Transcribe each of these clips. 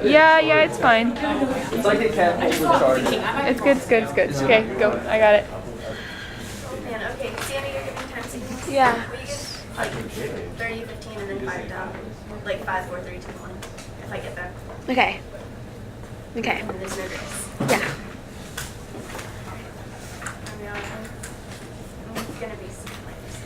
Yeah, it's fine. It's like a cat with charge. It's good. Okay, go. I got it. Man, okay, Sienna, you're giving time signals? Yeah. Will you give like 30, 15, and then 5 down? Like 5, 4, 3, 2, 1. If I get there. Okay. And there's no grace. Yeah. I'm gonna be something like this.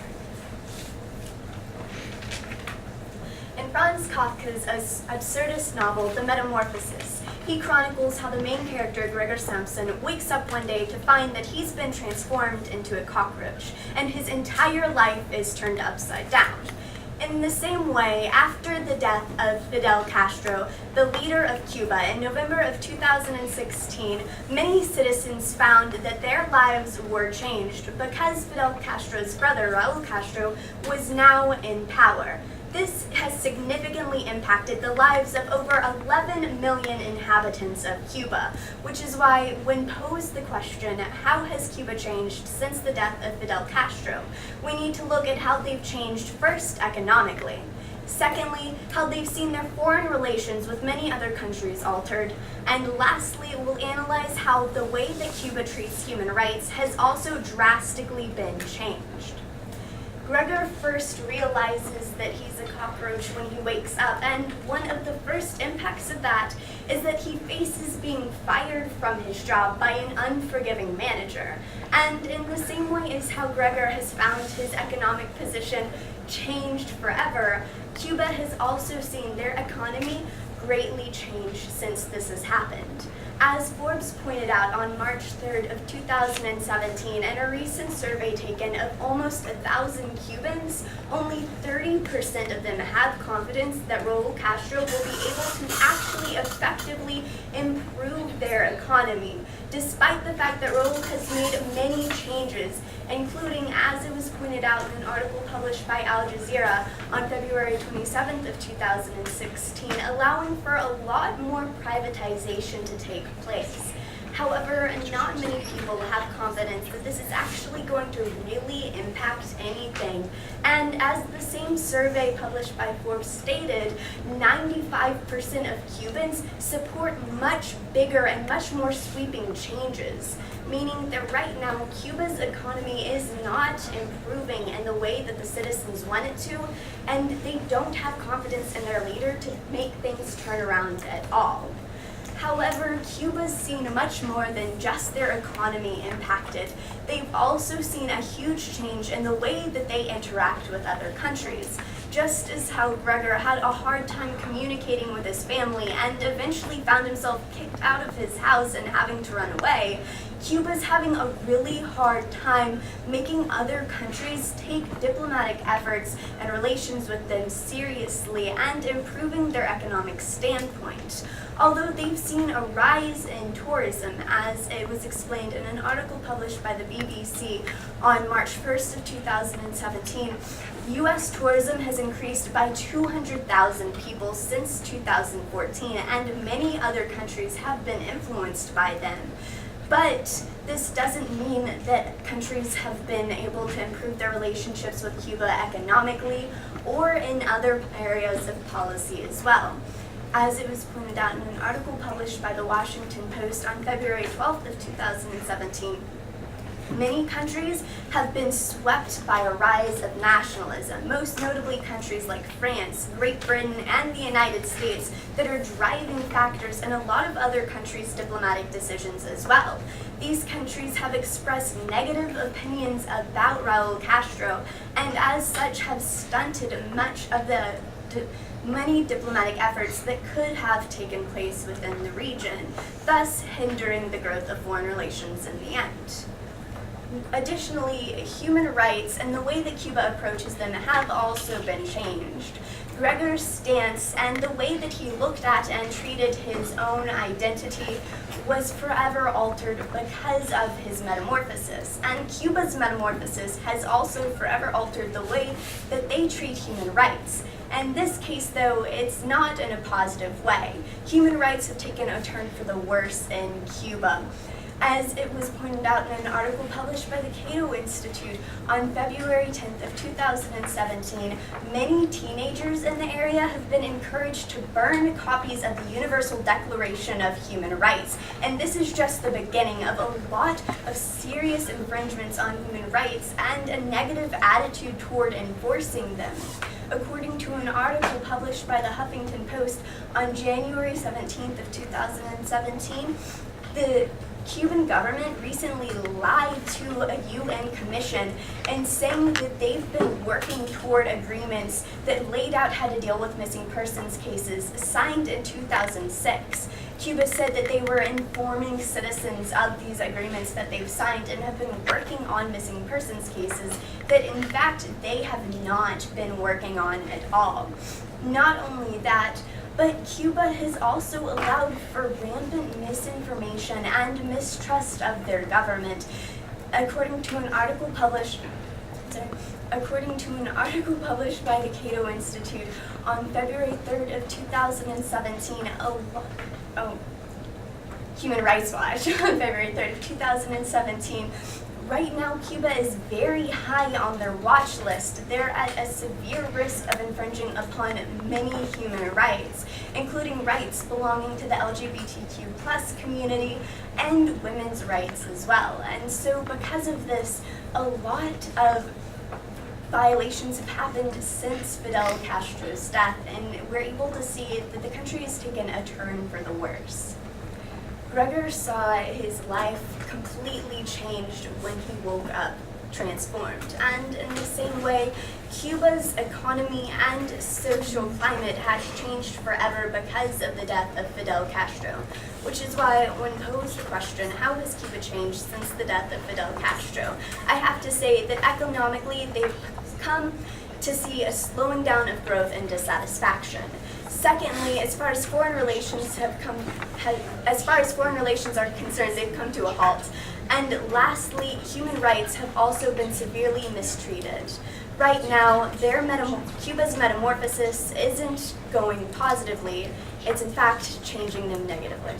In Franz Kafka's absurdist novel, The Metamorphosis, he chronicles how the main character, Gregor Samson, wakes up one day to find that he's been transformed into a cockroach, and his entire life is turned upside down. In the same way, after the death of Fidel Castro, the leader of Cuba, in November of 2016, many citizens found that their lives were changed because Fidel Castro's brother, Raul Castro, was now in power. This has significantly impacted the lives of over 11 million inhabitants of Cuba, which is why when posed the question, how has Cuba changed since the death of Fidel Castro, we need to look at how they've changed first economically. Secondly, how they've seen their foreign relations with many other countries altered. And lastly, we'll analyze how the way that Cuba treats human rights has also drastically been changed. Gregor first realizes that he's a cockroach when he wakes up, and one of the first impacts of that is that he faces being fired from his job by an unforgiving manager. And in the same way as how Gregor has found his economic position changed forever, Cuba has also seen their economy greatly change since this has happened. As Forbes pointed out on March 3rd of 2017, in a recent survey taken of almost 1,000 Cubans, only 30% of them have confidence that Raul Castro will be able to actually effectively improve their economy, despite the fact that Raul has made many changes, including, as it was pointed out in an article published by Al Jazeera on February 27th of 2016, allowing for a lot more privatization to take place. However, not many people have confidence that this is actually going to really impact anything. And as the same survey published by Forbes stated, 95% of Cubans support much bigger and much more sweeping changes, meaning that right now Cuba's economy is not improving in the way that the citizens want it to, and they don't have confidence in their leader to make things turn around at all. However, Cuba's seen much more than just their economy impacted. They've also seen a huge change in the way that they interact with other countries. Just as how Gregor had a hard time communicating with his family and eventually found himself kicked out of his house and having to run away, Cuba's having a really hard time making other countries take diplomatic efforts and relations with them seriously and improving their economic standpoint. Although they've seen a rise in tourism, as it was explained in an article published by the BBC on March 1st of 2017, U.S. tourism has increased by 200,000 people since 2014, and many other countries have been influenced by them. But this doesn't mean that countries have been able to improve their relationships with Cuba economically or in other areas of policy as well. As it was pointed out in an article published by the Washington Post on February 12th of 2017, many countries have been swept by a rise of nationalism, most notably countries like France, Great Britain, and the United States that are driving factors in a lot of other countries' diplomatic decisions as well. These countries have expressed negative opinions about Raul Castro, and as such have stunted much of the many diplomatic efforts that could have taken place within the region, thus hindering the growth of foreign relations in the end. Additionally, human rights and the way that Cuba approaches them have also been changed. Gregor's stance and the way that he looked at and treated his own identity was forever altered because of his metamorphosis. And Cuba's metamorphosis has also forever altered the way that they treat human rights. In this case, though, it's not in a positive way. Human rights have taken a turn for the worse in Cuba. As it was pointed out in an article published by the Cato Institute on February 10th of 2017, many teenagers in the area have been encouraged to burn copies of the Universal Declaration of Human Rights. And this is just the beginning of a lot of serious infringements on human rights and a negative attitude toward enforcing them. According to an article published by the Huffington Post on January 17th of 2017, the Cuban government recently lied to a UN commission and saying that they've been working toward agreements that laid out how to deal with missing persons cases signed in 2006. Cuba said that they were informing citizens of these agreements that they've signed and have been working on missing persons cases that in fact they have not been working on at all. Not only that, but Cuba has also allowed for rampant misinformation and mistrust of their government. According to an article published by the Cato Institute on February 3rd of 2017, Human Rights Watch on February 3rd of 2017, right now, Cuba is very high on their watch list. They're at a severe risk of infringing upon many human rights, including rights belonging to the LGBTQ+ community and women's rights as well. And so because of this, a lot of violations have happened since Fidel Castro's death, and we're able to see that the country has taken a turn for the worse. Gregor saw his life completely changed when he woke up transformed. And in the same way, Cuba's economy and social climate has changed forever because of the death of Fidel Castro. Which is why, when posed the question, how has Cuba changed since the death of Fidel Castro, I have to say that economically they've come to see a slowing down of growth and dissatisfaction. Secondly, as far as foreign relations are concerned, they've come to a halt. And lastly, human rights have also been severely mistreated. Right now, Cuba's metamorphosis isn't going positively. It's in fact changing them negatively.